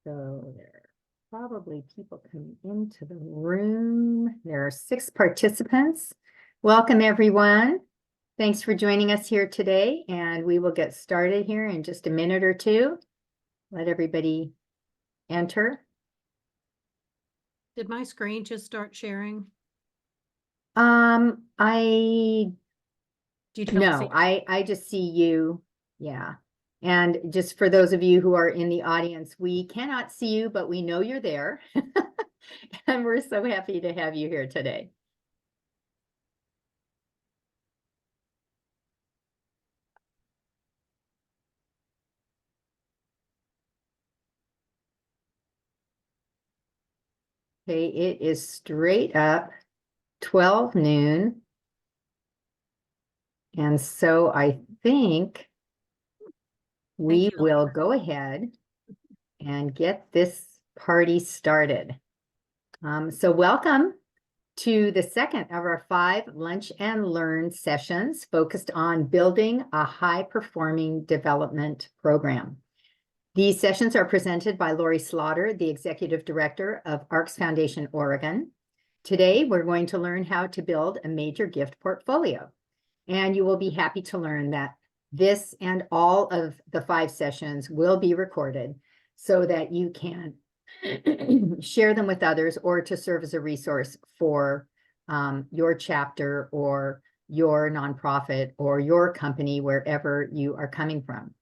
So there are probably people coming into the room. There are 6 participants. Welcome, everyone. Thanks for joining us here today, and we will get started here in just a minute or two. Let everybody enter. Did my screen just start sharing? I You don't no, see- I just see you. Yeah. And just for those of you who are in the audience, we cannot see you, but we know you're there. And we're so happy to have you here today. Okay, it is straight up 12 noon. And so I think we will go ahead and get this party started. So welcome to the second of our 5 Lunch and Learn sessions focused on building a high-performing development program. These sessions are presented by Lori Slaughter, the Executive Director of ARCS Foundation, Oregon. Today, we're going to learn how to build a major gift portfolio. And you will be happy to learn that this and all of the 5 sessions will be recorded so that you can share them with others or to serve as a resource for your chapter or your nonprofit or your company, wherever you are coming from.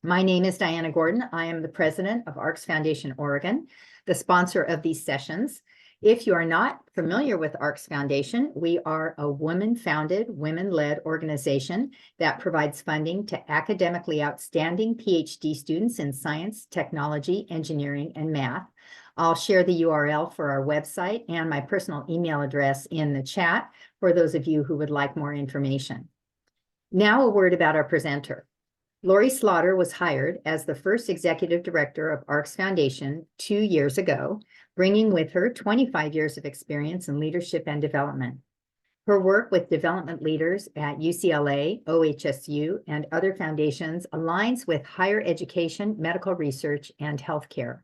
My name is Diana Gordon. I am the president of ARCS Foundation, Oregon, the sponsor of these sessions. If you are not familiar with ARCS Foundation, we are a women-founded, women-led organization that provides funding to academically outstanding PhD students in science, technology, engineering, and math. I'll share the URL for our website and my personal email address in the chat for those of you who would like more information. Now, a word about our presenter. Lori Slaughter was hired as the first executive director of ARCS Foundation 2 years ago, bringing with her 25 years of experience in leadership and development. Her work with development leaders at UCLA, OHSU, and other foundations aligns with higher education, medical research, and healthcare.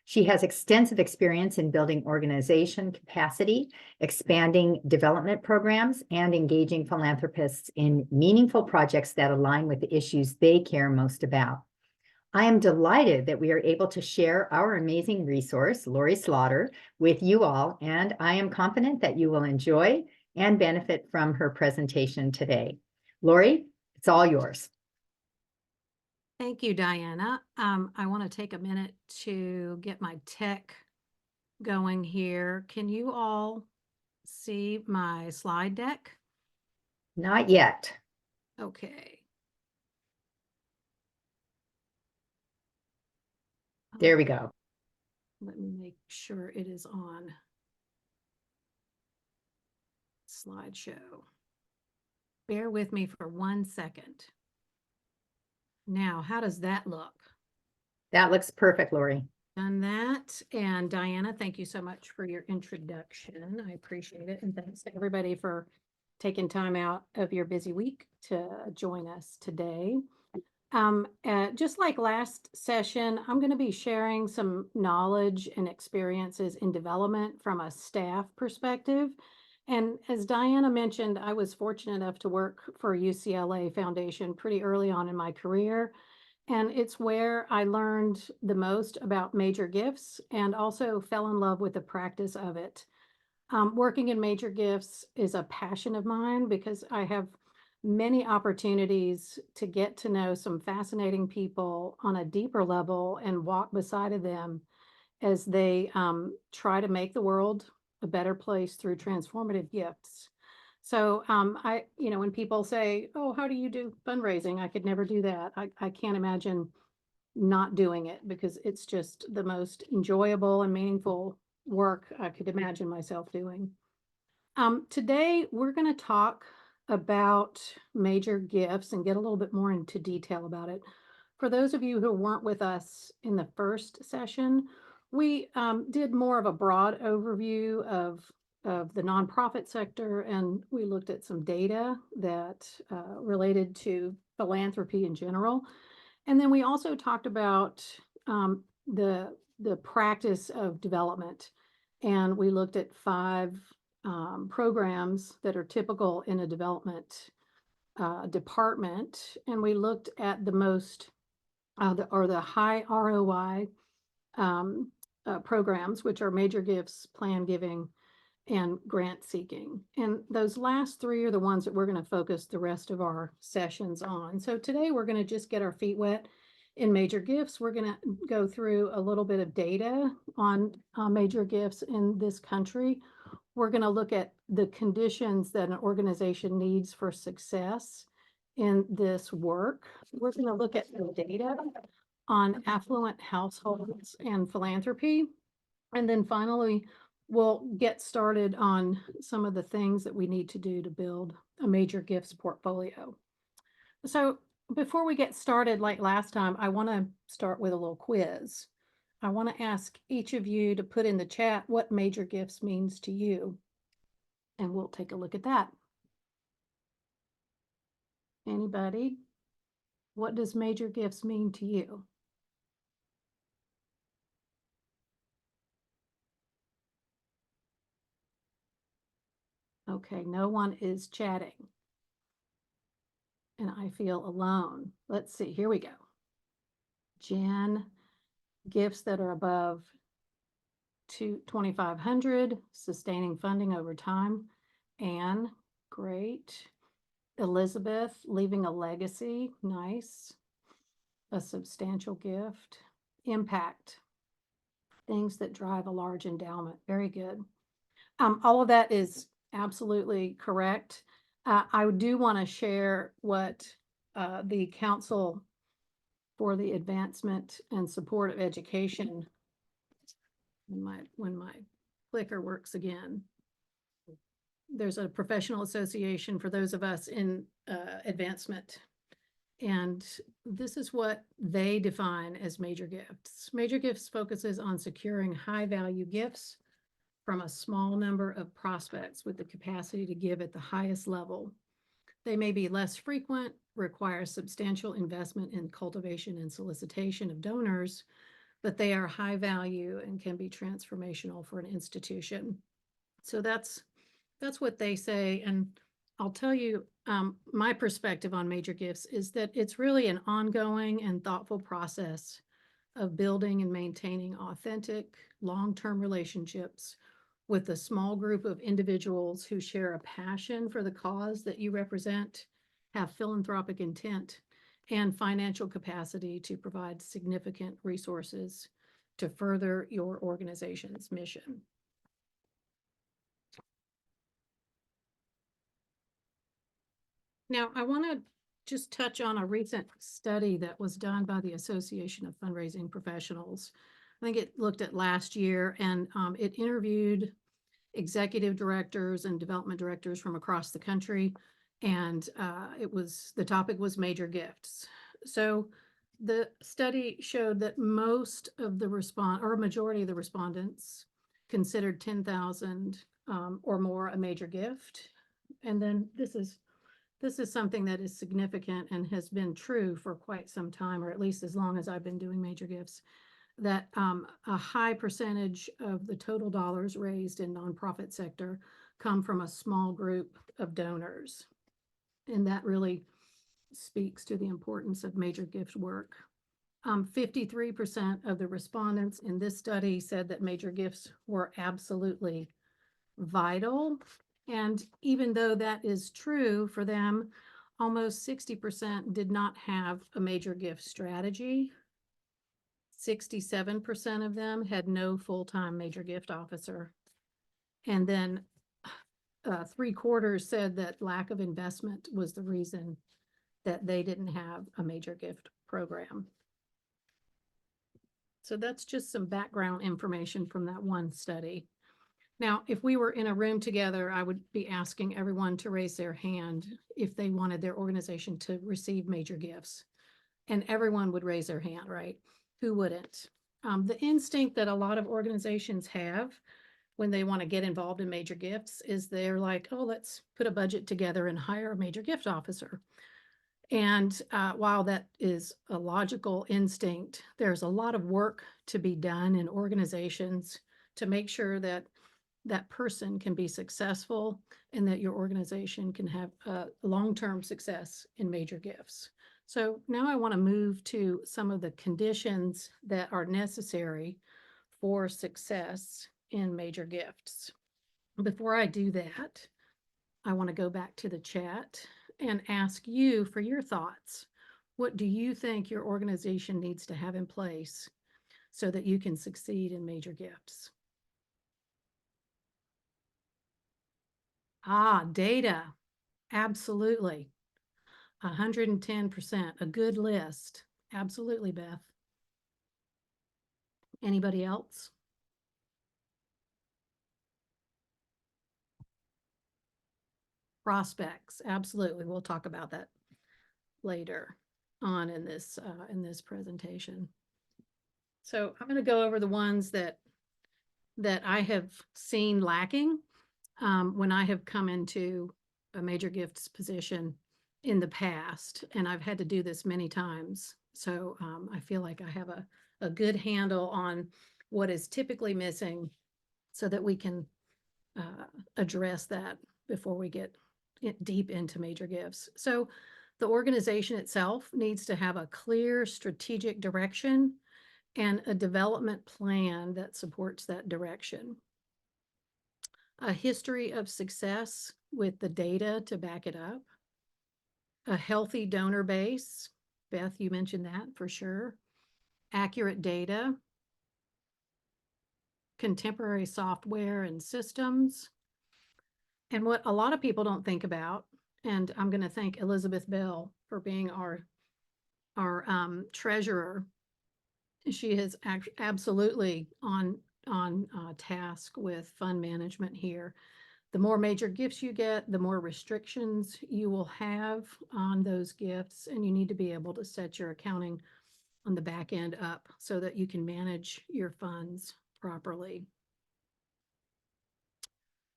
She has extensive experience in building organization capacity, expanding development programs, and engaging philanthropists in meaningful projects that align with the issues they care most about. I am delighted that we are able to share our amazing resource, Lori Slaughter, with you all, and I am confident that you will enjoy and benefit from her presentation today. Lori, it's all yours. Thank you, Diana. I want to take a minute to get my tech going here. Can you all see my slide deck? Not yet. Okay. There we go. Let me make sure it is on slideshow. Bear with me for 1 second. Now, how does that look? That looks perfect, Lori. Done that. And Diana, thank you so much for your introduction. I appreciate it. And thanks to everybody for taking time out of your busy week to join us today. Just like last session, I'm going to be sharing some knowledge and experiences in development from a staff perspective. And as Diana mentioned, I was fortunate enough to work for UCLA Foundation pretty early on in my career. And it's where I learned the most about major gifts and also fell in love with the practice of it. Working in major gifts is a passion of mine because I have many opportunities to get to know some fascinating people on a deeper level and walk beside of them as they try to make the world a better place through transformative gifts. So when people say, oh, how do you do fundraising? I could never do that. I can't imagine not doing it because it's just the most enjoyable and meaningful work I could imagine myself doing. Today, we're going to talk about major gifts and get a little bit more into detail about it. For those of you who weren't with us in the first session, we did more of a broad overview of the nonprofit sector, and we looked at some data that related to philanthropy in general. And then we also talked about the the practice of development. And we looked at 5 programs that are typical in a development department. And we looked at the most, the high ROI programs, which are major gifts, plan giving, and grant seeking. And those last 3 are the ones that we're going to focus the rest of our sessions on. So today we're going to just get our feet wet in major gifts. We're going to go through a little bit of data on major gifts in this country. We're going to look at the conditions that an organization needs for success in this work. We're going to look at the data on affluent households and philanthropy. And then finally, we'll get started on some of the things that we need to do to build a major gifts portfolio. So before we get started, like last time, I want to start with a little quiz. I want to ask each of you to put in the chat what major gifts means to you. And we'll take a look at that. Anybody? What does major gifts mean to you? Okay, no one is chatting. And I feel alone. Let's see, here we go. Jen, gifts that are above 2,500, sustaining funding over time. Anne, great. Elizabeth, leaving a legacy, nice. A substantial gift. Impact, things that drive a large endowment, very good. All of that is absolutely correct. I do want to share what the Council for the Advancement and Support of Education, when my clicker works again. There's a professional association for those of us in advancement. And this is what they define as major gifts. Major gifts focuses on securing high value gifts from a small number of prospects with the capacity to give at the highest level. They may be less frequent, require substantial investment in cultivation and solicitation of donors, but they are high value and can be transformational for an institution. So that's what they say. And I'll tell you, my perspective on major gifts is that it's really an ongoing and thoughtful process of building and maintaining authentic, long-term relationships with a small group of individuals who share a passion for the cause that you represent, have philanthropic intent, and financial capacity to provide significant resources to further your organization's mission. Now, I want to just touch on a recent study that was done by the Association of Fundraising Professionals. I think it looked at last year, and it interviewed executive directors and development directors from across the country. And the topic was major gifts. So the study showed that most of the a majority of the respondents considered 10,000 or more a major gift. And then this is something that is significant and has been true for quite some time, or at least as long as I've been doing major gifts, that a high percentage of the total dollars raised in nonprofit sector come from a small group of donors. And that really speaks to the importance of major gift work. 53% of the respondents in this study said that major gifts were absolutely vital. And even though that is true for them, almost 60% did not have a major gift strategy. 67% of them had no full-time major gift officer. And then 3/4 said that lack of investment was the reason that they didn't have a major gift program. So that's just some background information from that one study. Now, if we were in a room together, I would be asking everyone to raise their hand if they wanted their organization to receive major gifts. And everyone would raise their hand, right? Who wouldn't? The instinct that a lot of organizations have when they want to get involved in major gifts is they're like, oh, let's put a budget together and hire a major gift officer. And while that is a logical instinct, there's a lot of work to be done in organizations to make sure that that person can be successful and that your organization can have long-term success in major gifts. So now I want to move to some of the conditions that are necessary for success in major gifts. Before I do that, I want to go back to the chat and ask you for your thoughts. What do you think your organization needs to have in place so that you can succeed in major gifts? Data. Absolutely. 110%. A good list. Absolutely, Beth. Anybody else? Prospects. Absolutely. We'll talk about that later on in this presentation. So I'm going to go over the ones that I have seen lacking when I have come into a major gifts position in the past, and I've had to do this many times. So I feel like I have a good handle on what is typically missing so that we can address that before we get deep into major gifts. So the organization itself needs to have a clear strategic direction and a development plan that supports that direction. A history of success with the data to back it up. A healthy donor base. Beth, you mentioned that for sure. Accurate data. Contemporary software and systems. And what a lot of people don't think about, and I'm going to thank Elizabeth Bell for being our treasurer. She is absolutely on task with fund management here. The more major gifts you get, the more restrictions you will have on those gifts, and you need to be able to set your accounting on the back end up so that you can manage your funds properly.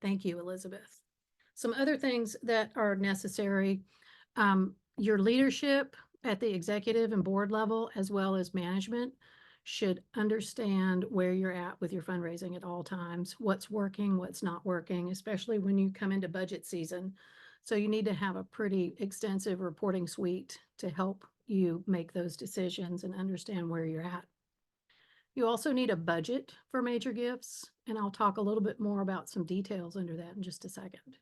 Thank you, Elizabeth. Some other things that are necessary, your leadership at the executive and board level, as well as management, should understand where you're at with your fundraising at all times, what's working, what's not working, especially when you come into budget season. So you need to have a pretty extensive reporting suite to help you make those decisions and understand where you're at. You also need a budget for major gifts, and I'll talk a little bit more about some details under that in just a second.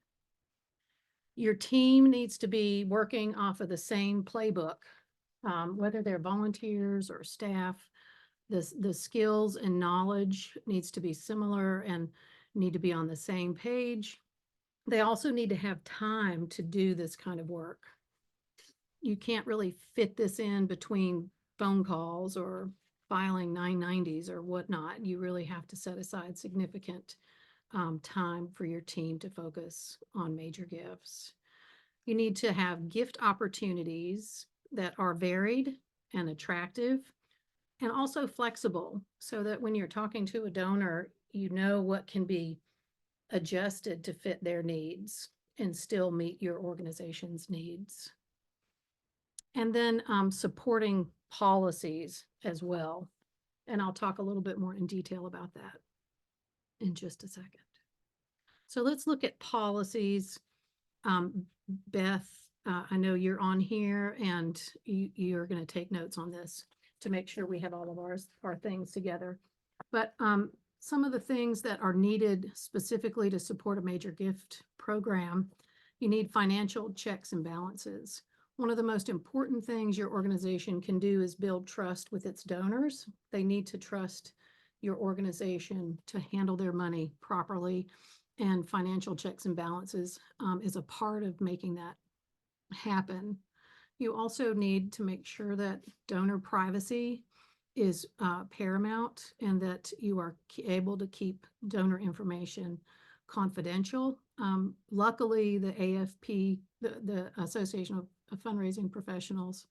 Your team needs to be working off of the same playbook, whether they're volunteers or staff. The skills and knowledge needs to be similar and need to be on the same page. They also need to have time to do this kind of work. You can't really fit this in between phone calls or filing 990s or whatnot. You really have to set aside significant time for your team to focus on major gifts. You need to have gift opportunities that are varied and attractive and also flexible so that when you're talking to a donor, you know what can be adjusted to fit their needs and still meet your organization's needs. And then supporting policies as well. And I'll talk a little bit more in detail about that in just a second. So let's look at policies. Beth, I know you're on here and you're going to take notes on this to make sure we have all of our things together. But some of the things that are needed specifically to support a major gift program, you need financial checks and balances. One of the most important things your organization can do is build trust with its donors. They need to trust your organization to handle their money properly, and financial checks and balances is a part of making that happen. You also need to make sure that donor privacy is paramount and that you are able to keep donor information confidential. Luckily, the AFP, the Association of Fundraising Professionals,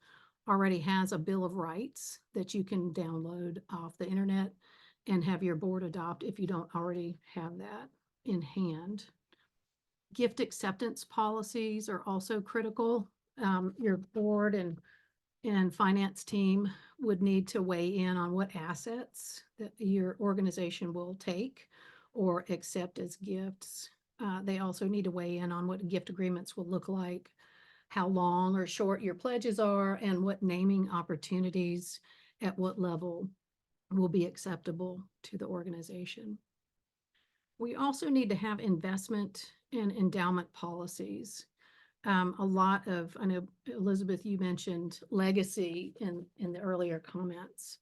already has a Bill of Rights that you can download off the internet and have your board adopt if you don't already have that in hand. Gift acceptance policies are also critical. your board and finance team would need to weigh in on what assets that your organization will take or accept as gifts. They also need to weigh in on what gift agreements will look like, how long or short your pledges are, and what naming opportunities at what level will be acceptable to the organization. We also need to have investment and endowment policies. A lot of, I know, Elizabeth, you mentioned legacy in the earlier comments.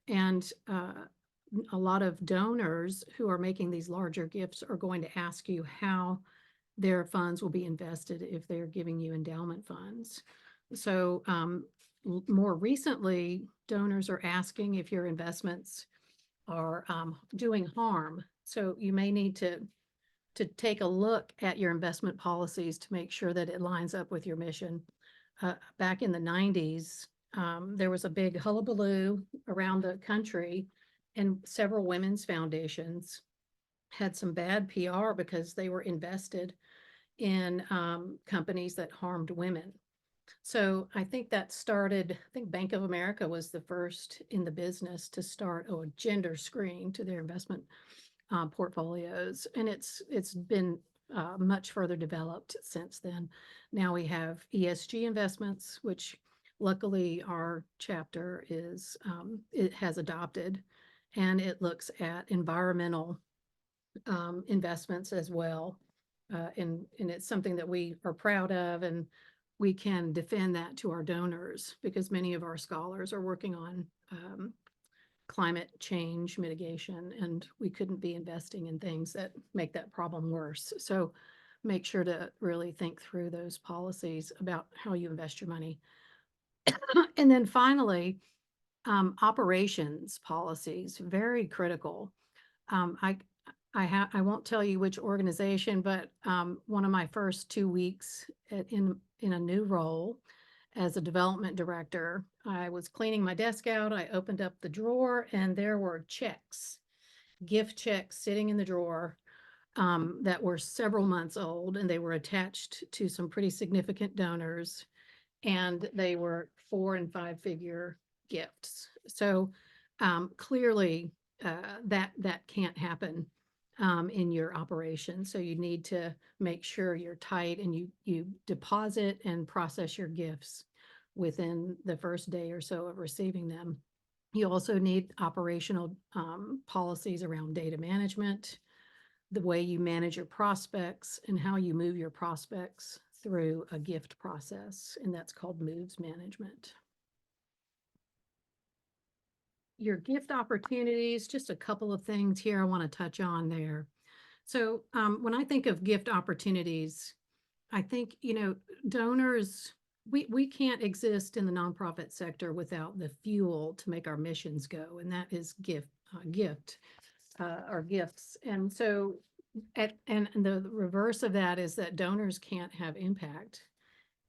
And a lot of donors who are making these larger gifts are going to ask you how their funds will be invested if they're giving you endowment funds. So more recently, donors are asking if your investments are doing harm. So you may need to take a look at your investment policies to make sure that it lines up with your mission. Back in the 90s, there was a big hullabaloo around the country, and several women's foundations had some bad PR because they were invested in companies that harmed women. So I think that started, I think Bank of America was the first in the business to start a gender screen to their investment portfolios. And it's been much further developed since then. Now we have ESG investments, which luckily our chapter it has adopted, and it looks at environmental investments as well. And it's something that we are proud of, and we can defend that to our donors because many of our scholars are working on climate change mitigation, and we couldn't be investing in things that make that problem worse. So make sure to really think through those policies about how you invest your money. And then finally, operations policies, very critical. I won't tell you which organization, but one of my first 2 weeks in a new role as a development director, I was cleaning my desk out. I opened up the drawer and there were checks, gift checks sitting in the drawer that were several months old, and they were attached to some pretty significant donors, and they were 4 and 5 figure gifts. So clearly that can't happen in your operation. So you need to make sure you're tight and you deposit and process your gifts within the first day or so of receiving them. You also need operational policies around data management, the way you manage your prospects, and how you move your prospects through a gift process, and that's called moves management. Your gift opportunities, just a couple of things here I want to touch on there. So when I think of gift opportunities, I think, donors, we can't exist in the nonprofit sector without the fuel to make our missions go, and that is or gifts. And so and the reverse of that is that donors can't have impact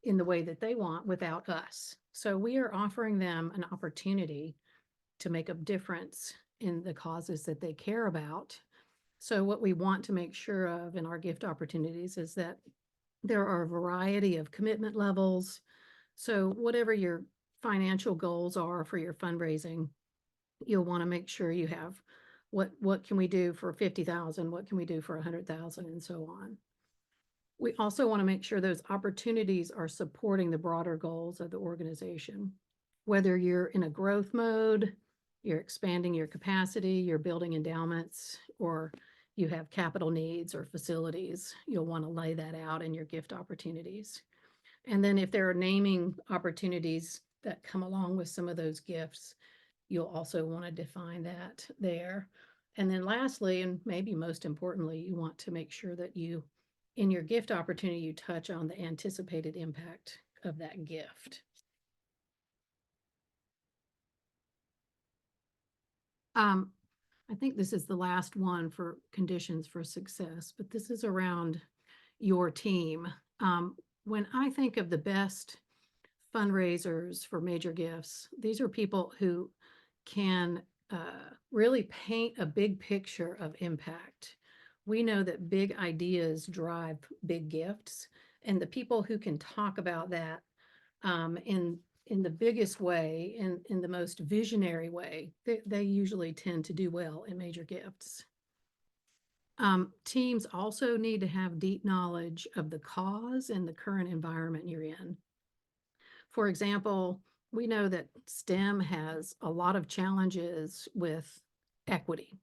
in the way that they want without us. So we are offering them an opportunity to make a difference in the causes that they care about. So what we want to make sure of in our gift opportunities is that there are a variety of commitment levels. So whatever your financial goals are for your fundraising, you'll want to make sure you have what can we do for 50,000, what can we do for 100,000, and so on. We also want to make sure those opportunities are supporting the broader goals of the organization. Whether you're in a growth mode, you're expanding your capacity, you're building endowments, or you have capital needs or facilities, you'll want to lay that out in your gift opportunities. And then if there are naming opportunities that come along with some of those gifts, you'll also want to define that there. And then lastly, and maybe most importantly, you want to make sure that in your gift opportunity, you touch on the anticipated impact of that gift. I think this is the last one for conditions for success, but this is around your team. When I think of the best fundraisers for major gifts, these are people who can really paint a big picture of impact. We know that big ideas drive big gifts, and the people who can talk about that in the biggest way, in the most visionary way. They usually tend to do well in major gifts. Teams also need to have deep knowledge of the cause and the current environment you're in. For example, we know that STEM has a lot of challenges with equity.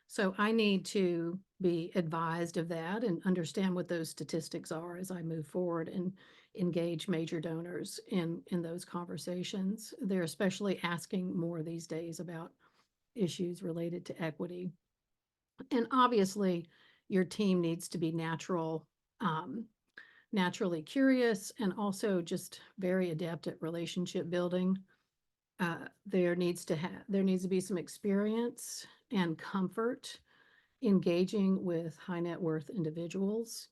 So I need to be advised of that and understand what those statistics are as I move forward and engage major donors in those conversations. They're especially asking more these days about issues related to equity. And obviously, your team needs to be naturally curious and also just very adept at relationship building. There needs to be some experience and comfort engaging with high net worth individuals.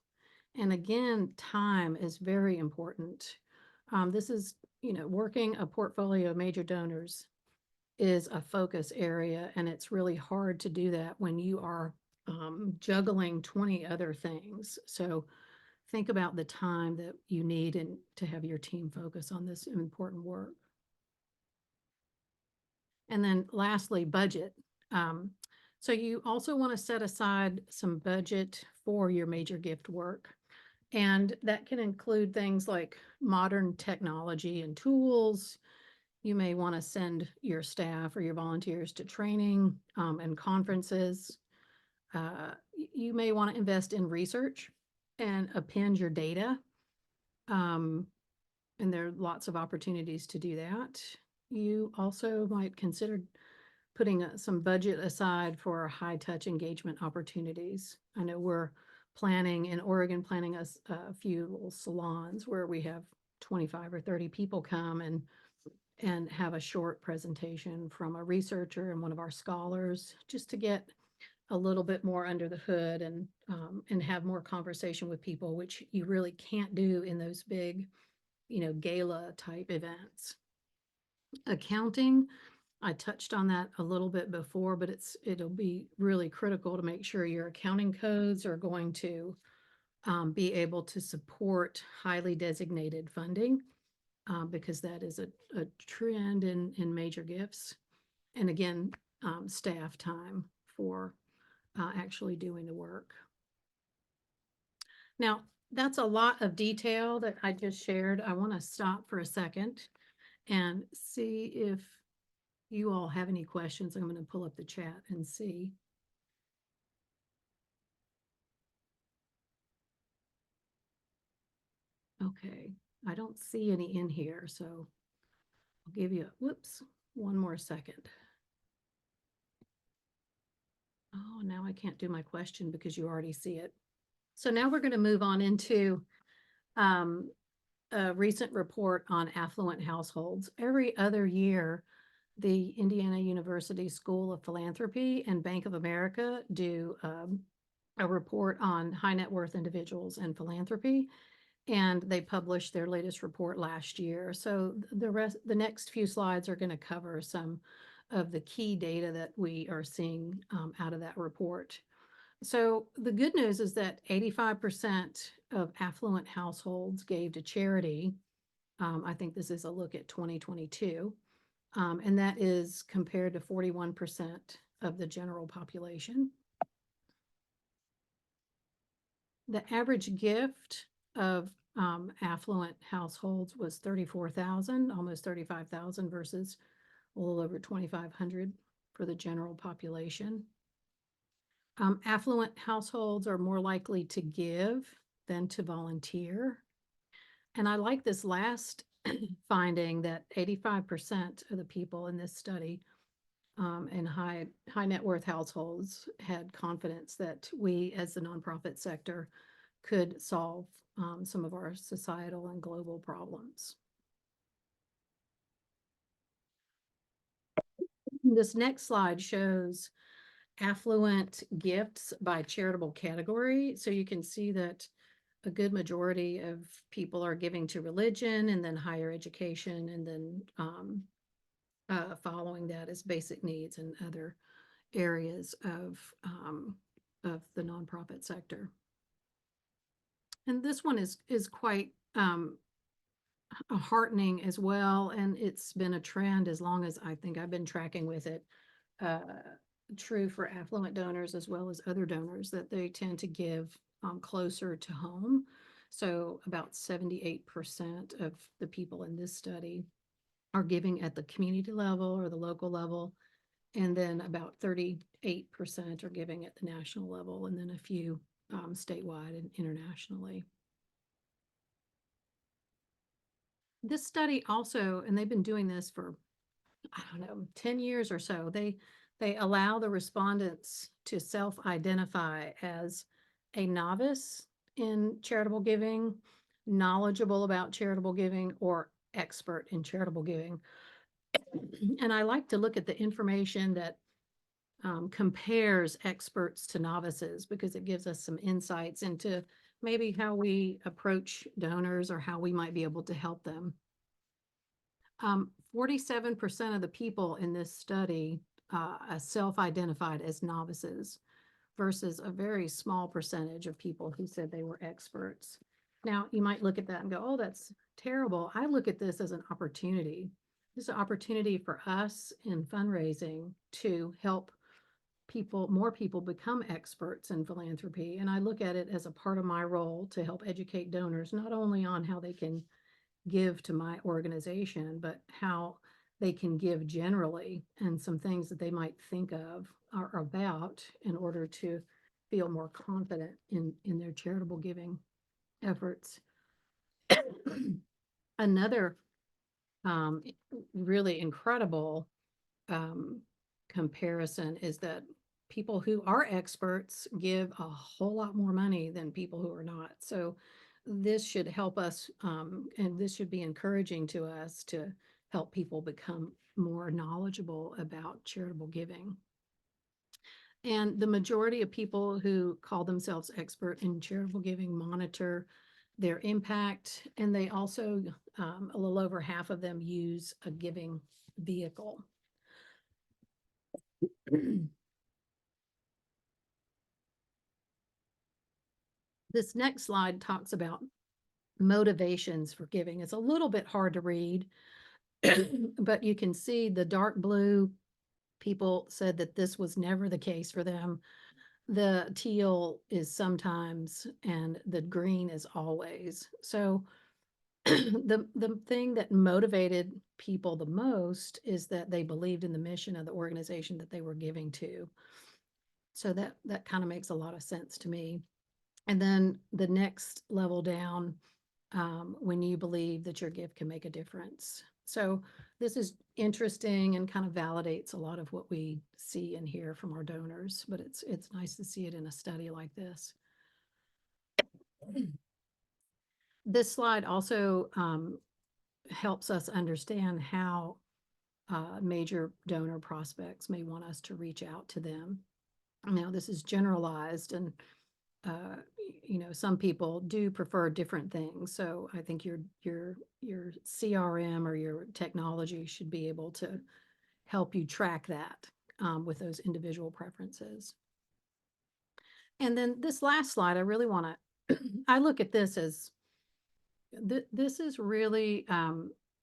And again, time is very important. This is, working a portfolio of major donors is a focus area, and it's really hard to do that when you are juggling 20 other things. So think about the time that you need and to have your team focus on this important work. And then lastly, budget. So you also want to set aside some budget for your major gift work. And that can include things like modern technology and tools. You may want to send your staff or your volunteers to training and conferences. You may want to invest in research and append your data. And there are lots of opportunities to do that. You also might consider putting some budget aside for high touch engagement opportunities. I know we're planning in Oregon, planning a few little salons where we have 25 or 30 people come and have a short presentation from a researcher and one of our scholars, just to get a little bit more under the hood and have more conversation with people, which you really can't do in those big, gala type events. Accounting, I touched on that a little bit before, but it'll be really critical to make sure your accounting codes are going to be able to support highly designated funding, because that is a trend in major gifts. And again, staff time for actually doing the work. Now, that's a lot of detail that I just shared. I want to stop for a second and see if you all have any questions. I'm going to pull up the chat and see. Okay, I don't see any in here, so I'll give you, one more second. Oh, now I can't do my question because you already see it. So now we're going to move on into a recent report on affluent households. Every other year, the Indiana University School of Philanthropy and Bank of America do a report on high net worth individuals and philanthropy, and they published their latest report last year. So the next few slides are going to cover some of the key data that we are seeing out of that report. So the good news is that 85% of affluent households gave to charity. I think this is a look at 2022. And that is compared to 41% of the general population. The average gift of affluent households was 34,000, almost 35,000 versus a little over 2,500 for the general population. Affluent households are more likely to give than to volunteer. And I like this last finding that 85% of the people in this study in high net worth households had confidence that we as the nonprofit sector could solve some of our societal and global problems. This next slide shows affluent gifts by charitable category. So you can see that a good majority of people are giving to religion, and then higher education, and then following that is basic needs and other areas of the nonprofit sector. And this one is quite heartening as well. And it's been a trend as long as I think I've been tracking with it. Uh, True for affluent donors as well as other donors, that they tend to give closer to home. So about 78% of the people in this study are giving at the community level or the local level. And then about 38% are giving at the national level, and then a few statewide and internationally. This study also, and they've been doing this for, I don't know, 10 years or so, they allow the respondents to self-identify as a novice in charitable giving, knowledgeable about charitable giving, or expert in charitable giving. And I like to look at the information that compares experts to novices, because it gives us some insights into maybe how we approach donors or how we might be able to help them. 47% of the people in this study self-identified as novices versus a very small percentage of people who said they were experts. Now, you might look at that and go, oh, that's terrible. I look at this as an opportunity. This is an opportunity for us in fundraising to help people, more people become experts in philanthropy. And I look at it as a part of my role to help educate donors, not only on how they can give to my organization, but how they can give generally, and some things that they might think of or about in order to feel more confident in their charitable giving efforts. Another really incredible comparison is that people who are experts give a whole lot more money than people who are not. So this should help us, and this should be encouraging to us to help people become more knowledgeable about charitable giving. And the majority of people who call themselves expert in charitable giving monitor their impact, and they also, a little over half of them use a giving vehicle. This next slide talks about motivations for giving. It's a little bit hard to read, but you can see the dark blue people said that this was never the case for them. The teal is sometimes, and the green is always. So the thing that motivated people the most is that they believed in the mission of the organization that they were giving to. So that kind of makes a lot of sense to me. And then the next level down, when you believe that your gift can make a difference. So this is interesting and kind of validates a lot of what we see and hear from our donors, but it's nice to see it in a study like this. This slide also helps us understand how major donor prospects may want us to reach out to them. Now, this is generalized, and you know, some people do prefer different things. So I think your CRM or your technology should be able to help you track that with those individual preferences. And then this last slide, I really want to, I look at this as, this is really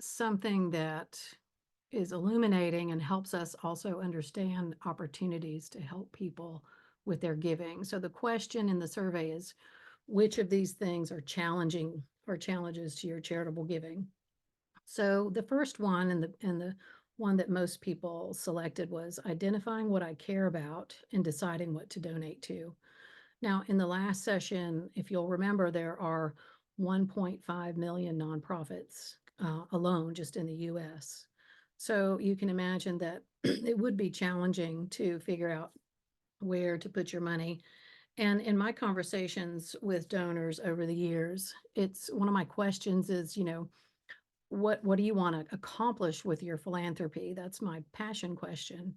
something that is illuminating and helps us also understand opportunities to help people with their giving. So the question in the survey is, which of these things are challenging or challenges to your charitable giving? So the first one, and the one that most people selected, was identifying what I care about and deciding what to donate to. Now, in the last session, if you'll remember, there are 1.5 million nonprofits alone just in the US. So you can imagine that it would be challenging to figure out where to put your money. And in my conversations with donors over the years, it's one of my questions is, you know, what do you want to accomplish with your philanthropy? That's my passion question.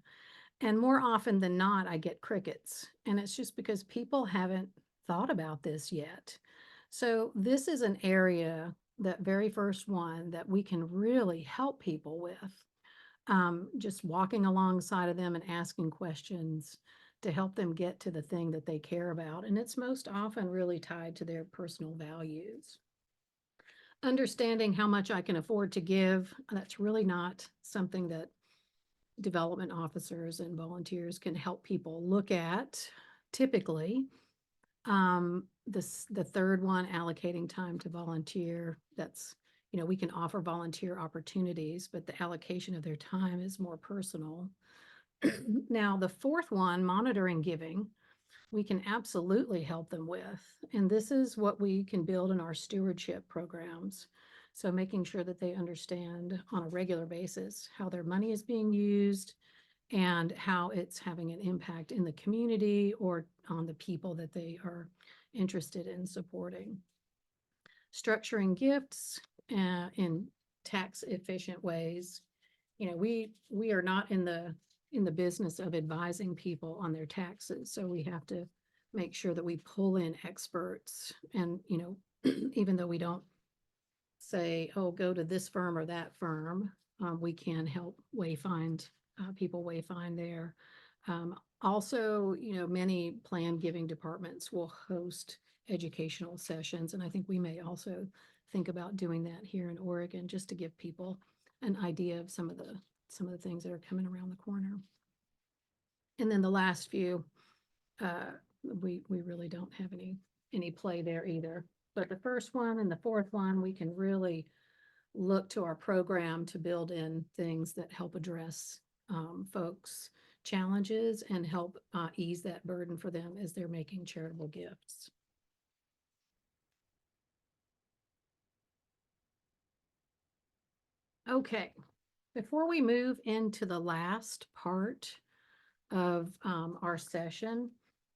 And more often than not, I get crickets. And it's just because people haven't thought about this yet. So this is an area, that very first one, that we can really help people with. Just walking alongside of them and asking questions to help them get to the thing that they care about. And it's most often really tied to their personal values. understanding how much I can afford to give, that's really not something that development officers and volunteers can help people look at typically. The third one, allocating time to volunteer, that's, we can offer volunteer opportunities, but the allocation of their time is more personal. Now, the fourth one, monitoring giving, we can absolutely help them with. And this is what we can build in our stewardship programs. So making sure that they understand on a regular basis how their money is being used and how it's having an impact in the community or on the people that they are interested in supporting. Structuring gifts in tax efficient ways. We are not in the business of advising people on their taxes. So we have to make sure that we pull in experts and, even though we don't say, oh, go to this firm or that firm, we can help people wayfind there. Also, many plan giving departments will host educational sessions, and I think we may also think about doing that here in Oregon, just to give people an idea of some of the things that are coming around the corner. And then the last few, we really don't have any play there either. But the first one and the fourth one, we can really look to our program to build in things that help address folks' challenges and help ease that burden for them as they're making charitable gifts. Okay, before we move into the last part of our session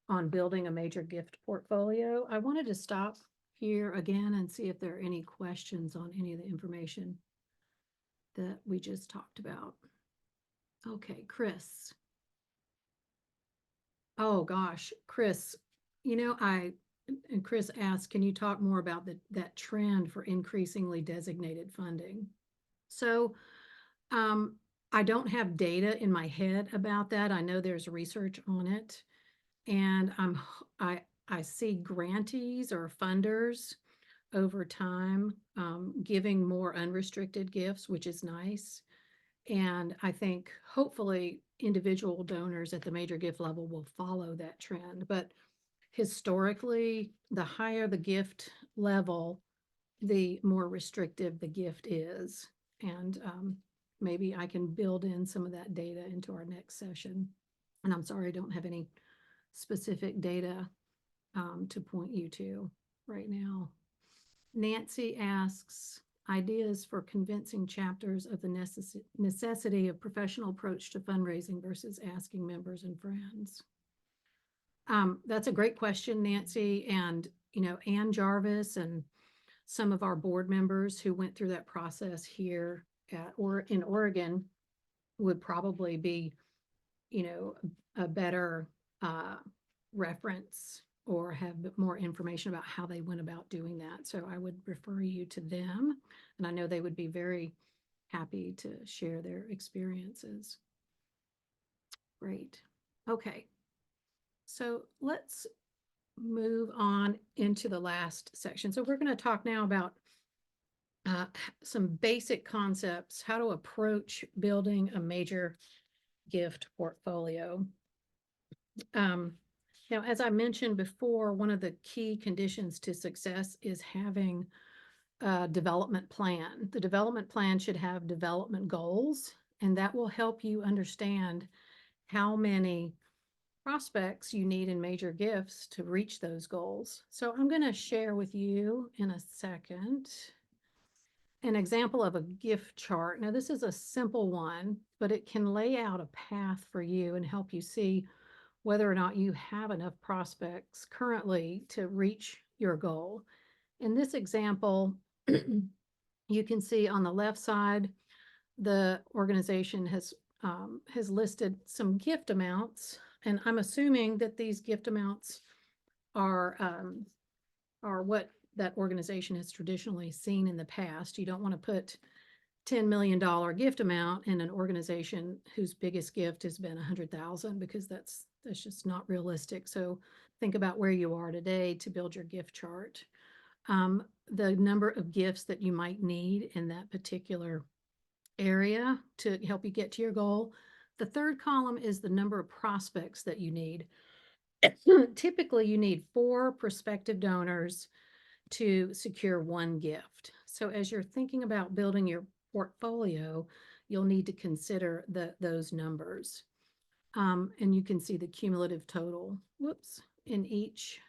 on building a major gift portfolio, I wanted to stop here again and see if there are any questions on any of the information that we just talked about. Okay, Chris. Oh gosh, Chris, and Chris asked, can you talk more about that trend for increasingly designated funding? So I don't have data in my head about that. I know there's research on it, and I see grantees or funders over time giving more unrestricted gifts, which is nice. And I think hopefully individual donors at the major gift level will follow that trend. But historically, the higher the gift level, the more restrictive the gift is. And maybe I can build in some of that data into our next session. And I'm sorry, I don't have any specific data to point you to right now. Nancy asks, ideas for convincing chapters of the necessity of professional approach to fundraising versus asking members and friends. That's a great question, Nancy. And, Ann Jarvis and some of our board members who went through that process here in Oregon would probably be, a better reference or have more information about how they went about doing that. So I would refer you to them, and I know they would be very happy to share their experiences. Great. Okay. So let's move on into the last section. So we're going to talk now about some basic concepts, how to approach building a major gift portfolio. Now, as I mentioned before, one of the key conditions to success is having a development plan. The development plan should have development goals, and that will help you understand how many prospects you need in major gifts to reach those goals. So I'm going to share with you in a second an example of a gift chart. Now, this is a simple one, but it can lay out a path for you and help you see whether or not you have enough prospects currently to reach your goal. In this example, you can see on the left side, the organization has listed some gift amounts, and I'm assuming that these gift amounts are what that organization has traditionally seen in the past. You don't want to put $10 million gift amount in an organization whose biggest gift has been $100,000, because that's just not realistic. So think about where you are today to build your gift chart. the number of gifts that you might need in that particular area to help you get to your goal. The third column is the number of prospects that you need. Typically, you need 4 prospective donors to secure 1 gift. So as you're thinking about building your portfolio, you'll need to consider those numbers. And you can see the cumulative total, whoops, in each.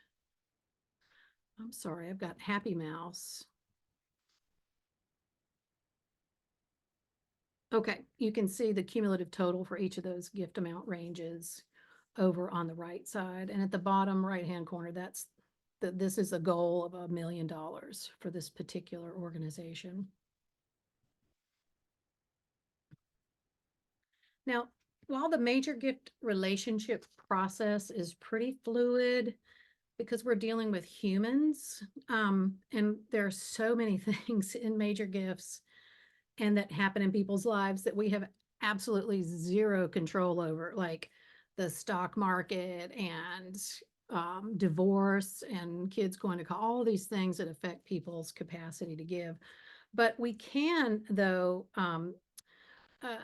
I'm sorry, I've got Happy Mouse. Okay, you can see the cumulative total for each of those gift amount ranges over on the right side. And at the bottom right-hand corner, this is a goal of $1 million for this particular organization. Now, while the major gift relationship process is pretty fluid because we're dealing with humans, and there are so many things in major gifts and that happen in people's lives that we have absolutely zero control over, like the stock market and divorce and kids going to college, all these things that affect people's capacity to give. But we can, though,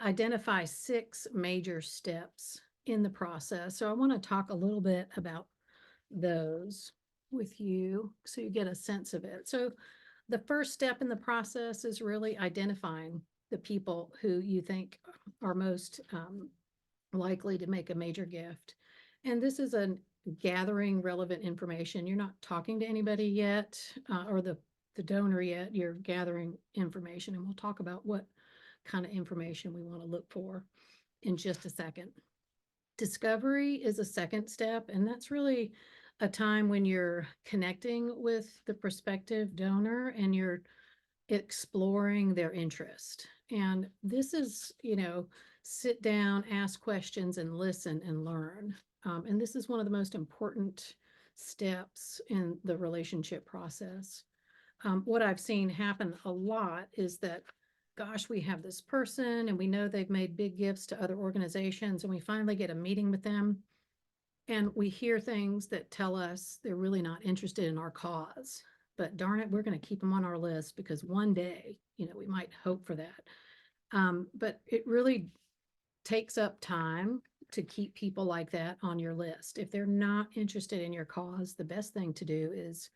identify 6 major steps in the process. So I want to talk a little bit about those with you so you get a sense of it. So the first step in the process is really identifying the people who you think are most likely to make a major gift. And this is a gathering relevant information. You're not talking to anybody yet, or the donor yet. You're gathering information, and we'll talk about what kind of information we want to look for in just a second. Discovery is a second step, and that's really a time when you're connecting with the prospective donor and you're exploring their interest. And this is, sit down, ask questions, and listen and learn. And this is one of the most important steps in the relationship process. What I've seen happen a lot is that, gosh, we have this person and we know they've made big gifts to other organizations, and we finally get a meeting with them and we hear things that tell us they're really not interested in our cause. But darn it, we're going to keep them on our list because one day, we might hope for that. But it really takes up time to keep people like that on your list. If they're not interested in your cause, the best thing to do is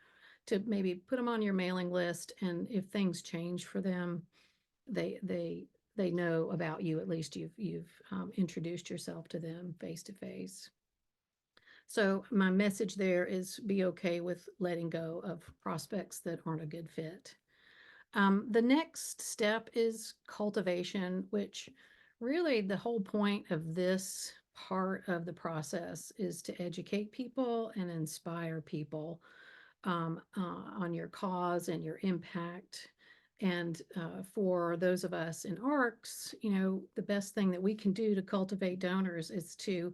to maybe put them on your mailing list. And if things change for them, they know about you. At least you've introduced yourself to them face to face. So my message there is be okay with letting go of prospects that aren't a good fit. The next step is cultivation, which really the whole point of this part of the process is to educate people and inspire people on your cause and your impact. And for those of us in ARCs, the best thing that we can do to cultivate donors is to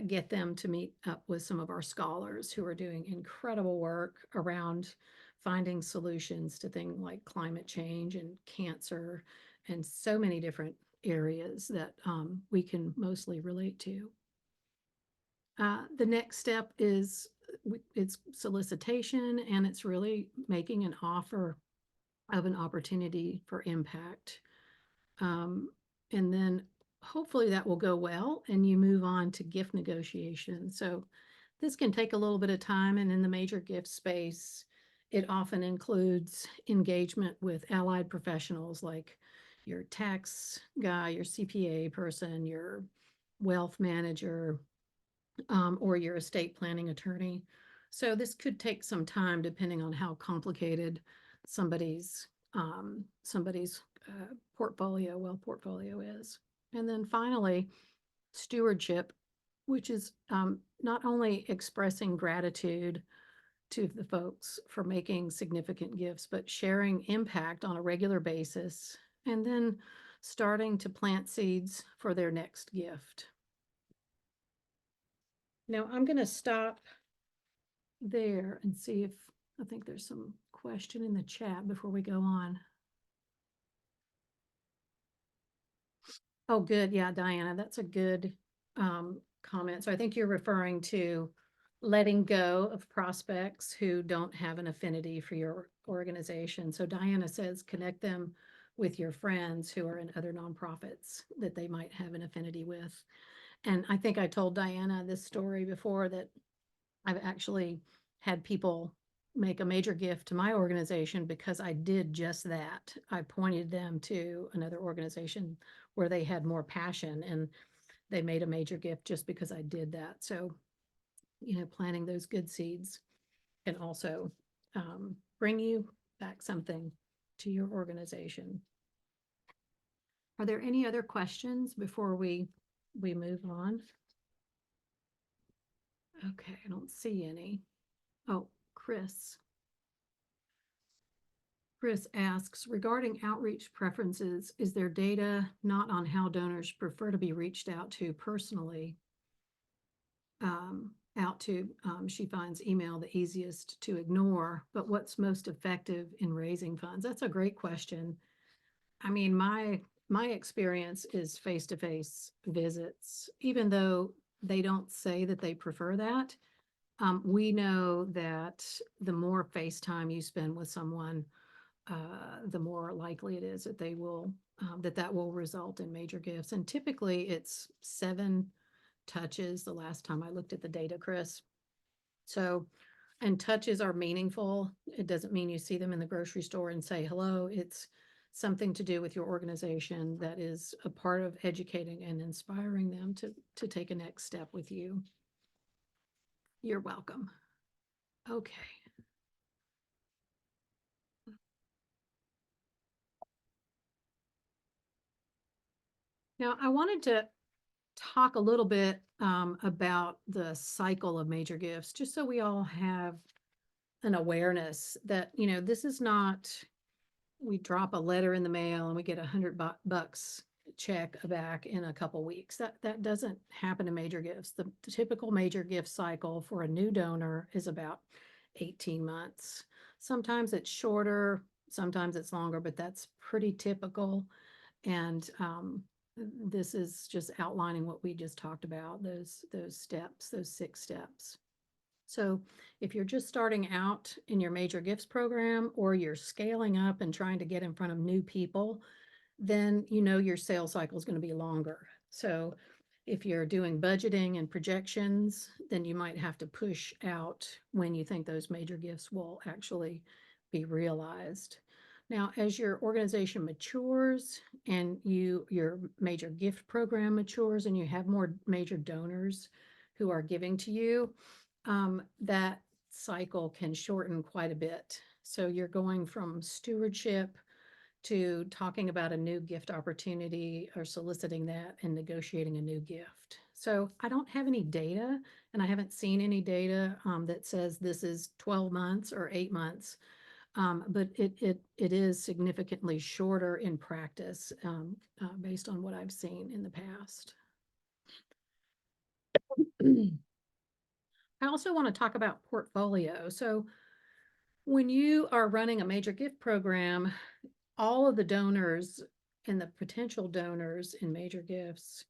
get them to meet up with some of our scholars who are doing incredible work around finding solutions to things like climate change and cancer and so many different areas that we can mostly relate to. The next step is it's solicitation, and it's really making an offer of an opportunity for impact. And then hopefully that will go well and you move on to gift negotiation. So this can take a little bit of time, and in the major gift space, it often includes engagement with allied professionals like your tax guy, your CPA person, your wealth manager, or your estate planning attorney. So this could take some time depending on how complicated somebody's portfolio is. And then finally, stewardship, which is not only expressing gratitude to the folks for making significant gifts, but sharing impact on a regular basis, and then starting to plant seeds for their next gift. Now I'm going to stop there and see if I think there's some question in the chat before we go on. Oh, good. Yeah, Diana, that's a good comment. So I think you're referring to letting go of prospects who don't have an affinity for your organization. So Diana says, connect them with your friends who are in other nonprofits that they might have an affinity with. And I think I told Diana this story before, that I've actually had people make a major gift to my organization because I did just that. I pointed them to another organization where they had more passion, and they made a major gift just because I did that. So, planting those good seeds can also bring you back something to your organization. Are there any other questions before we move on? Okay, I don't see any. Oh, Chris. Chris asks, regarding outreach preferences, is there data not on how donors prefer to be reached out to personally? She finds email the easiest to ignore, but what's most effective in raising funds? That's a great question. I mean, my experience is face-to-face visits, even though they don't say that they prefer that. We know that the more face time you spend with someone, the more likely it is that they will, that will result in major gifts. And typically it's 7 touches the last time I looked at the data, Chris. So, and touches are meaningful. It doesn't mean you see them in the grocery store and say hello. It's something to do with your organization that is a part of educating and inspiring them to take a next step with you. You're welcome. Okay. Now, I wanted to talk a little bit about the cycle of major gifts, just so we all have an awareness that, this is not, we drop a letter in the mail and we get $100 check back in a couple weeks. That doesn't happen in major gifts. The typical major gift cycle for a new donor is about 18 months. Sometimes it's shorter, sometimes it's longer, but that's pretty typical. And this is just outlining what we just talked about, those steps, those 6 steps. So if you're just starting out in your major gifts program, or you're scaling up and trying to get in front of new people, then your sales cycle is going to be longer. So if you're doing budgeting and projections, then you might have to push out when you think those major gifts will actually be realized. Now, as your organization matures and your major gift program matures and you have more major donors who are giving to you, that cycle can shorten quite a bit. So you're going from stewardship to talking about a new gift opportunity, or soliciting that and negotiating a new gift. So I don't have any data, and I haven't seen any data that says this is 12 months or 8 months. But it is significantly shorter in practice, based on what I've seen in the past. I also want to talk about portfolio. So when you are running a major gift program, all of the donors and the potential donors in major gifts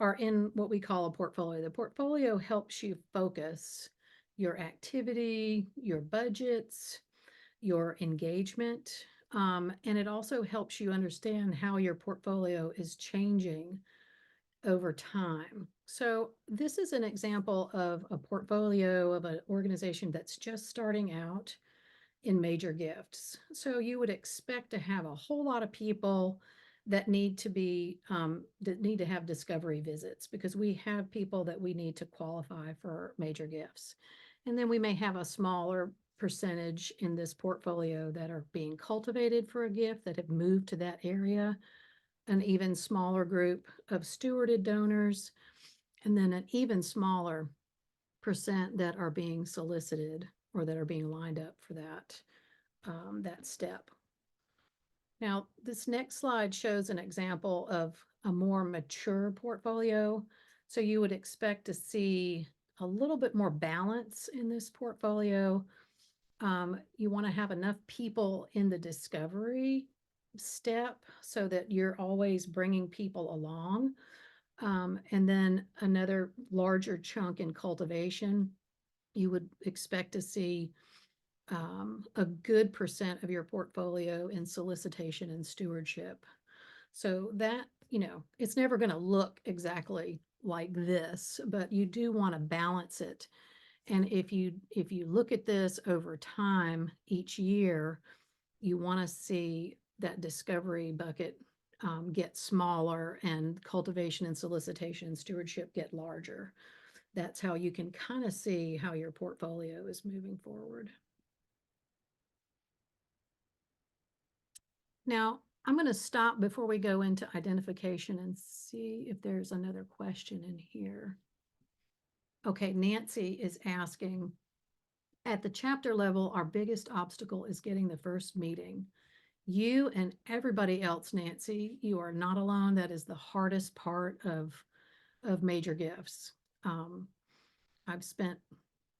are in what we call a portfolio. The portfolio helps you focus your activity, your budgets, your engagement, and it also helps you understand how your portfolio is changing over time. So this is an example of a portfolio of an organization that's just starting out in major gifts. So you would expect to have a whole lot of people that need to have discovery visits, because we have people that we need to qualify for major gifts. And then we may have a smaller percentage in this portfolio that are being cultivated for a gift, that have moved to that area, an even smaller group of stewarded donors, and then an even smaller percent that are being solicited or that are being lined up for that step. Now, this next slide shows an example of a more mature portfolio. So you would expect to see a little bit more balance in this portfolio. You want to have enough people in the discovery step so that you're always bringing people along. And then another larger chunk in cultivation. you would expect to see a good percent of your portfolio in solicitation and stewardship. So that, it's never going to look exactly like this, but you do want to balance it. And if you look at this over time each year, you want to see that discovery bucket get smaller and cultivation and solicitation and stewardship get larger. That's how you can kind of see how your portfolio is moving forward. Now, I'm going to stop before we go into identification and see if there's another question in here. Okay, Nancy is asking, at the chapter level, our biggest obstacle is getting the first meeting. You and everybody else, Nancy, you are not alone. That is the hardest part of major gifts. I've spent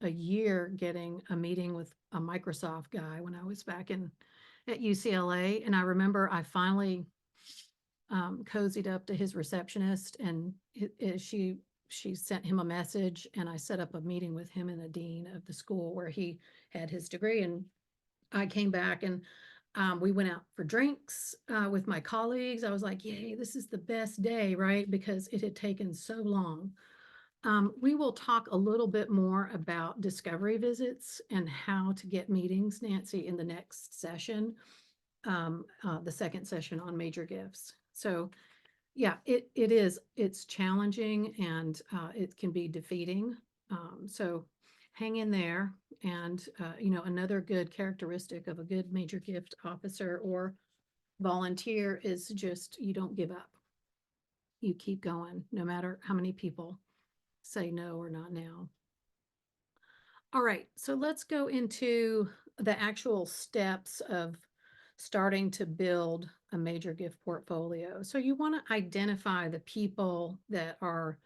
a year getting a meeting with a Microsoft guy when I was back at UCLA, and I remember I finally cozied up to his receptionist, and she sent him a message, and I set up a meeting with him and the dean of the school where he had his degree, and I came back and we went out for drinks with my colleagues. I was like, yay, this is the best day, right? Because it had taken so long. We will talk a little bit more about discovery visits and how to get meetings, Nancy, in the next session, the second session on major gifts. So yeah, it's challenging and it can be defeating. So hang in there. And, another good characteristic of a good major gift officer or volunteer is just you don't give up. You keep going, no matter how many people say no or not now. All right, so let's go into the actual steps of starting to build a major gift portfolio. So you want to identify the people that are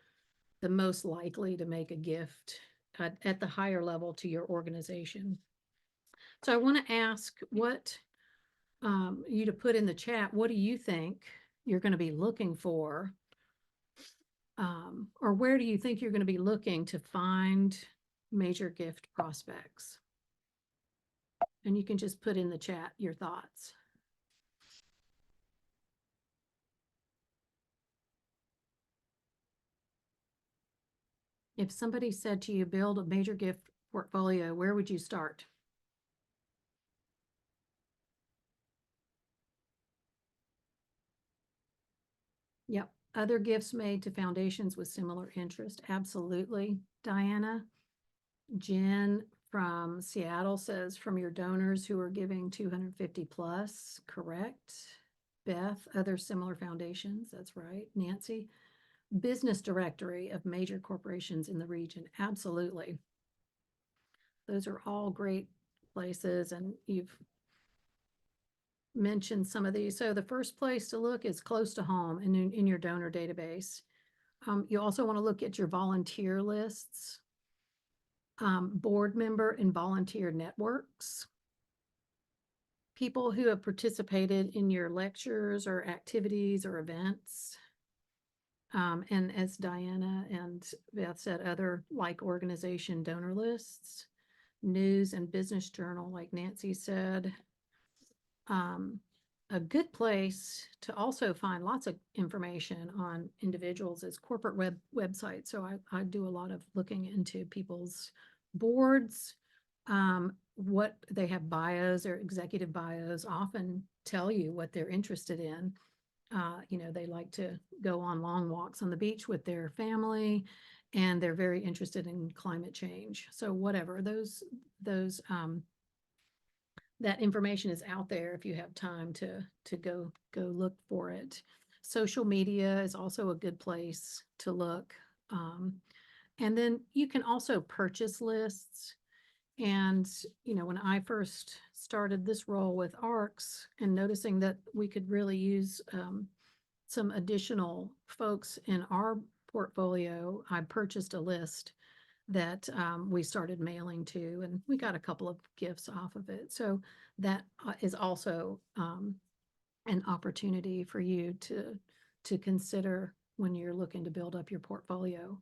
the most likely to make a gift at the higher level to your organization. So I want to ask you to put in the chat, what do you think you're going to be looking for? Or where do you think you're going to be looking to find major gift prospects? And you can just put in the chat your thoughts. If somebody said to you, build a major gift portfolio, where would you start? Yep. Other gifts made to foundations with similar interest. Absolutely. Diana. Jen from Seattle says from your donors who are giving 250 plus. Correct. Beth, other similar foundations. That's right. Nancy, business directory of major corporations in the region. Absolutely. Those are all great places, and you've mentioned some of these. So the first place to look is close to home and in your donor database. You also want to look at your volunteer lists, board member and volunteer networks, people who have participated in your lectures or activities or events. And as Diana and Beth said, other like organization donor lists, news and business journal, like Nancy said. A good place to also find lots of information on individuals is corporate websites. So I do a lot of looking into people's boards, what they have bios or executive bios often tell you what they're interested in. They like to go on long walks on the beach with their family, and they're very interested in climate change. So whatever those that information is out there if you have time to go look for it. Social media is also a good place to look. And then you can also purchase lists. And, when I first started this role with ARCS and noticing that we could really use some additional folks in our portfolio, I purchased a list that we started mailing to, and we got a couple of gifts off of it. So that is also an opportunity for you to consider when you're looking to build up your portfolio.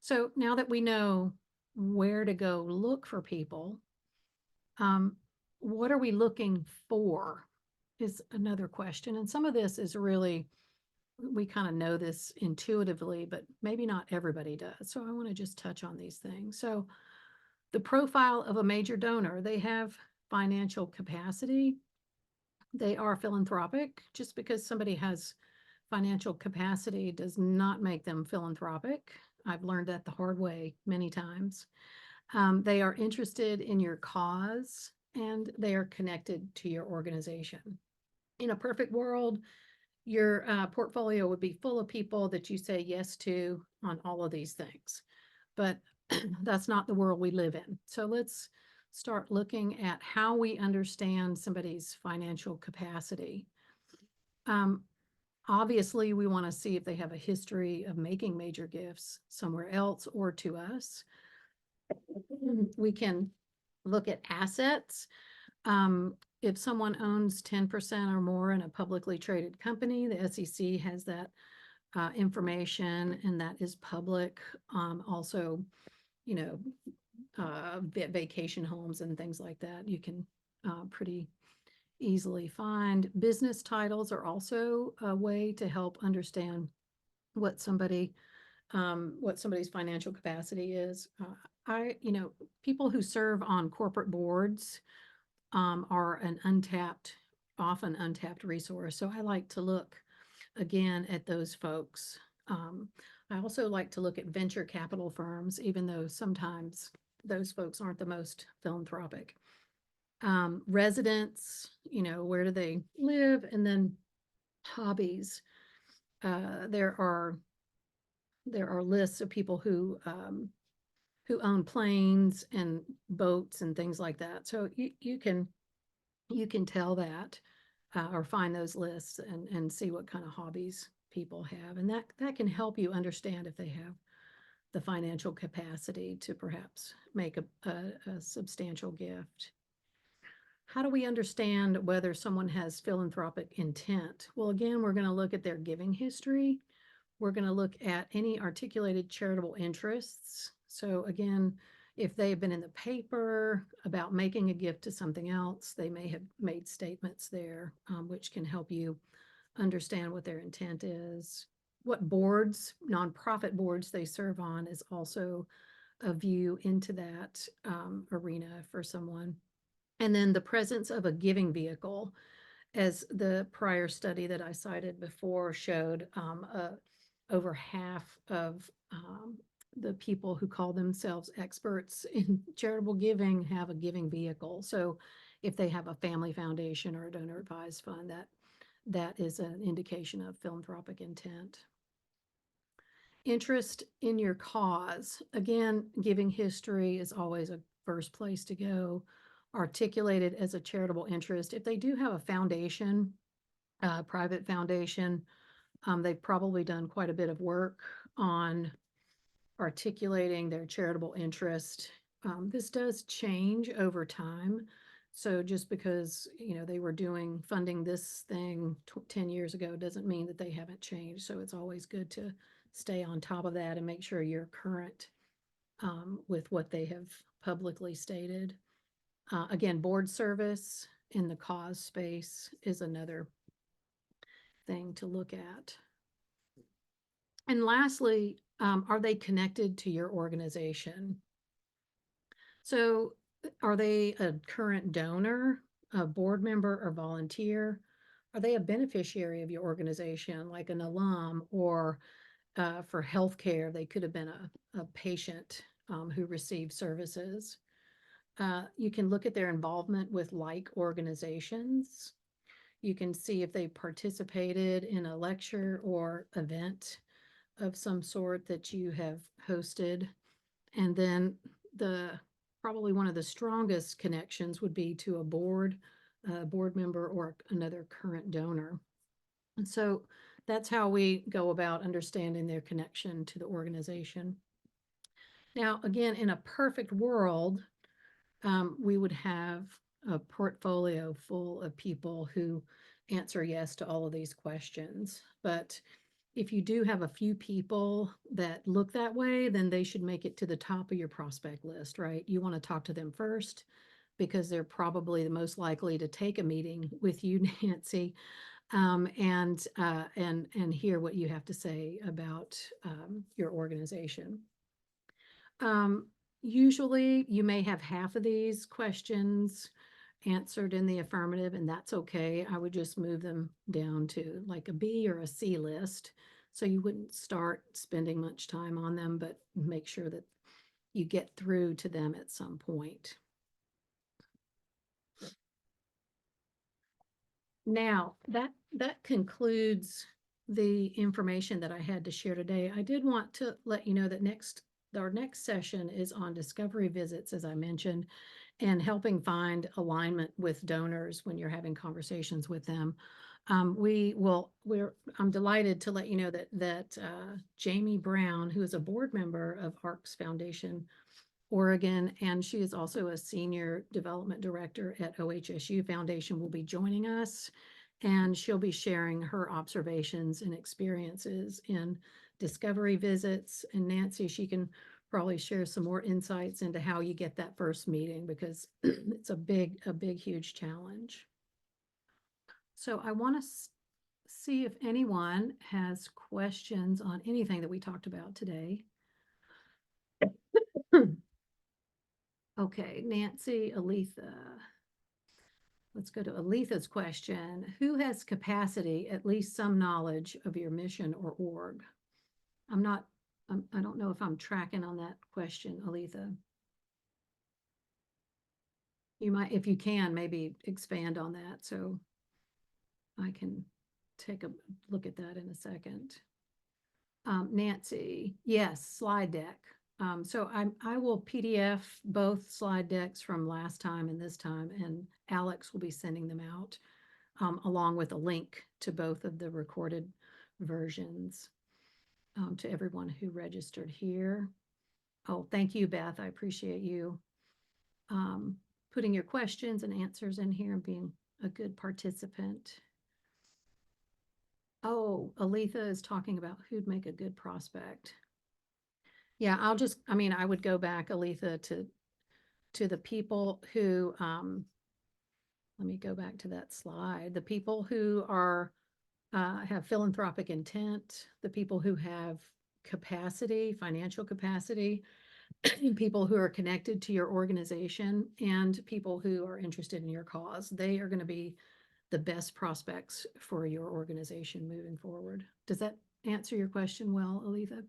So now that we know where to go look for people. What are we looking for is another question. And some of this is really, we kind of know this intuitively, but maybe not everybody does. So I want to just touch on these things. So the profile of a major donor, they have financial capacity. They are philanthropic. Just because somebody has financial capacity does not make them philanthropic. I've learned that the hard way many times. They are interested in your cause and they are connected to your organization. In a perfect world, your portfolio would be full of people that you say yes to on all of these things. But that's not the world we live in. So let's start looking at how we understand somebody's financial capacity. Obviously, we want to see if they have a history of making major gifts somewhere else or to us. We can look at assets. If someone owns 10% or more in a publicly traded company, the SEC has that information and that is public. Also, you know, vacation homes and things like that, you can pretty easily find. Business titles are also a way to help understand what somebody's financial capacity is. People who serve on corporate boards are an often untapped resource. So I like to look again at those folks. I also like to look at venture capital firms, even though sometimes those folks aren't the most philanthropic. Residents, where do they live? And then hobbies. There are lists of people who own planes and boats and things like that. So you can tell that or find those lists and see what kind of hobbies people have. And that can help you understand if they have the financial capacity to perhaps make a substantial gift. How do we understand whether someone has philanthropic intent? Well, again, we're going to look at their giving history. We're going to look at any articulated charitable interests. So again, if they've been in the paper about making a gift to something else, they may have made statements there, which can help you understand what their intent is. What boards, nonprofit boards they serve on is also a view into that arena for someone. And then the presence of a giving vehicle, as the prior study that I cited before showed, over half of the people who call themselves experts in charitable giving have a giving vehicle. So if they have a family foundation or a donor advised fund, that is an indication of philanthropic intent. Interest in your cause. Again, giving history is always a first place to go. Articulated as a charitable interest. If they do have a foundation, private foundation, they've probably done quite a bit of work on articulating their charitable interest. This does change over time. So just because, they were funding this thing 10 years ago doesn't mean that they haven't changed. So it's always good to stay on top of that and make sure you're current with what they have publicly stated. Again, board service in the cause space is another thing to look at. And lastly, are they connected to your organization? So are they a current donor, a board member, or volunteer? Are they a beneficiary of your organization, like an alum, or for healthcare, they could have been a patient who received services? You can look at their involvement with like organizations. You can see if they participated in a lecture or event of some sort that you have hosted. And then probably one of the strongest connections would be to a board member or another current donor. And so that's how we go about understanding their connection to the organization. Now, again, in a perfect world, we would have a portfolio full of people who answer yes to all of these questions. But if you do have a few people that look that way, then they should make it to the top of your prospect list, right? You want to talk to them first because they're probably the most likely to take a meeting with you, Nancy, and hear what you have to say about your organization. Usually you may have half of these questions answered in the affirmative, and that's okay. I would just move them down to like a B or a C list. So you wouldn't start spending much time on them, but make sure that you get through to them at some point. Now, that concludes the information that I had to share today. I did want to let you know that our next session is on discovery visits, as I mentioned, and helping find alignment with donors when you're having conversations with them. I'm delighted to let you know that Jamie Brown, who is a board member of ARCS Foundation Oregon, and she is also a senior development director at OHSU Foundation, will be joining us. And she'll be sharing her observations and experiences in discovery visits. And Nancy, she can probably share some more insights into how you get that first meeting, because it's a big, huge challenge. So I want to see if anyone has questions on anything that we talked about today. Okay, Nancy, Aletha. Let's go to Aletha's question. Who has capacity, at least some knowledge of your mission or org? I don't know if I'm tracking on that question, Aletha. You might, if you can, maybe expand on that so I can take a look at that in a second. Nancy, yes, slide deck. So I will PDF both slide decks from last time and this time, and Alex will be sending them out along with a link to both of the recorded versions to everyone who registered here. Oh, thank you, Beth. I appreciate you putting your questions and answers in here and being a good participant. Oh, Aletha is talking about who'd make a good prospect. Yeah, I would go back, Aletha, to the people who, let me go back to that slide. The people who are, have philanthropic intent, the people who have capacity, financial capacity, people who are connected to your organization, and people who are interested in your cause. They are going to be the best prospects for your organization moving forward. Does that answer your question well, Aletha?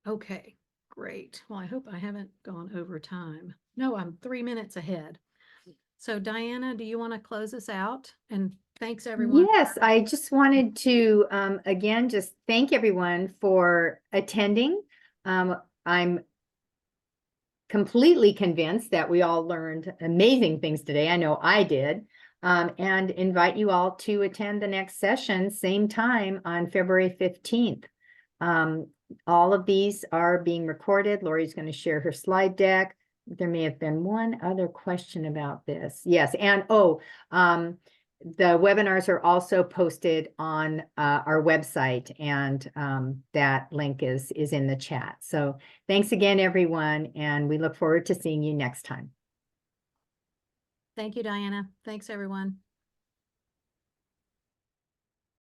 Okay, great. Well, I hope I haven't gone over time. No, I'm 3 minutes ahead. So Diana, do you want to close us out? And thanks everyone. Yes, I just wanted to, again, just thank everyone for attending. I'm completely convinced that we all learned amazing things today. I know I did. And invite you all to attend the next session, same time on February 15th. All of these are being recorded. Lori's going to share her slide deck. There may have been one other question about this. Yes, and the webinars are also posted on our website, and that link is in the chat. So thanks again, everyone, and we look forward to seeing you next time. Thank you, Diana. Thanks, everyone.